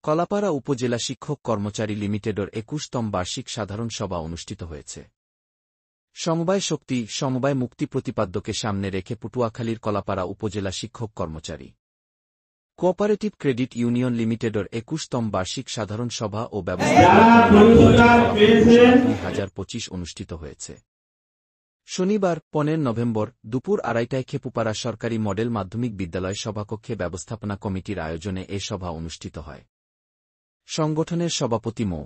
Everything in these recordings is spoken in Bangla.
কলাপাড়া উপজেলা শিক্ষক কর্মচারী লিমিটেডের ২১তম বার্ষিক সাধারণ সভা অনুষ্ঠিত হয়েছে। সমবায় শক্তি, সমবায় মুক্তি প্রতিপাদ্যকে সামনে রেখে পটুয়াখালীর কলাপাড়া উপজেলা শিক্ষক কর্মচারী কোঅপারেটিভ ক্রেডিট ইউনিয়ন লিমিটেডের ২১তম বার্ষিক সাধারণ সভা ও ব্যবস্থাপনা ২০২৫ অনুষ্ঠিত হয়েছে। শনিবার ১৫ নভেম্বর দুপুর ২:৩০টায় খেপুপাড়া সরকারি মডেল মাধ্যমিক বিদ্যালয় সভাকক্ষে ব্যবস্থাপনা কমিটির আয়োজনে এ সভা অনুষ্ঠিত হয়। সংগঠনের সভাপতি মো.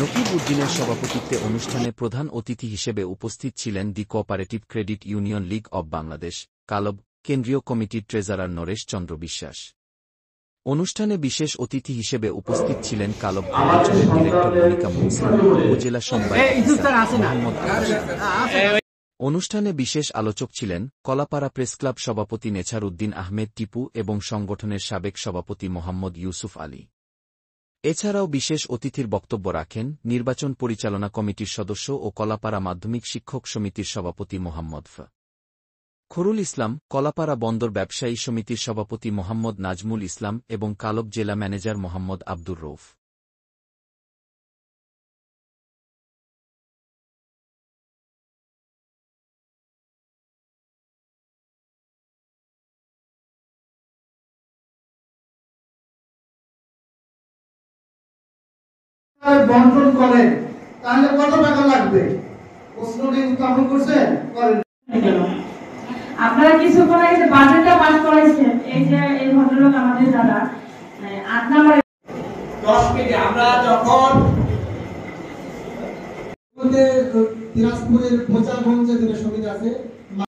নকিব উদ্দিনের সভাপতিত্বে অনুষ্ঠানে প্রধান অতিথি হিসেবে উপস্থিত ছিলেন the cooperative credit union league of Bangladesh কালব কেন্দ্রীয় কমিটির ট্রেজারার নরেশ চন্দ্র বিশ্বাস। অনুষ্ঠানে বিশেষ অতিথি হিসেবে উপস্থিত ছিলেন কালব অঞ্চলের ডিরেক্টর মনিকা মুহসিন, উপজেলা সমবায় মোহাম্মদ আকাশ। অনুষ্ঠানে বিশেষ আলোচক ছিলেন কলাপাড়া প্রেসক্লাব সভাপতি নেছার উদ্দিন আহমেদ টিপু এবং সংগঠনের সাবেক সভাপতি মোহাম্মদ ইউসুফ আলী। এছাড়াও বিশেষ অতিথির বক্তব্য রাখেন নির্বাচন পরিচালনা কমিটির সদস্য ও কলাপাড়া মাধ্যমিক শিক্ষক সমিতির সভাপতি মোহাম্মদ ফখরুল ইসলাম, কলাপাড়া বন্দর ব্যবসায়ী সমিতির সভাপতি মোহাম্মদ নাজমুল ইসলাম এবং কালব জেলা ম্যানেজার মোহাম্মদ আব্দুর রৌফ। বন্টন করে তাহলে কত টাকা লাগবে? প্রশ্নটি উত্থাপন করছেন করেন। আপনারা কিছুক্ষণ আগে যে বাজেটটা পাস করাইছেন, এই যে এই ভদ্রলোক আমাদের দাদা ৮ নম্বরে 10 কেজি আমরা যখন দিনাজপুরের মোচাগঞ্জে যেটা সমিতি আছে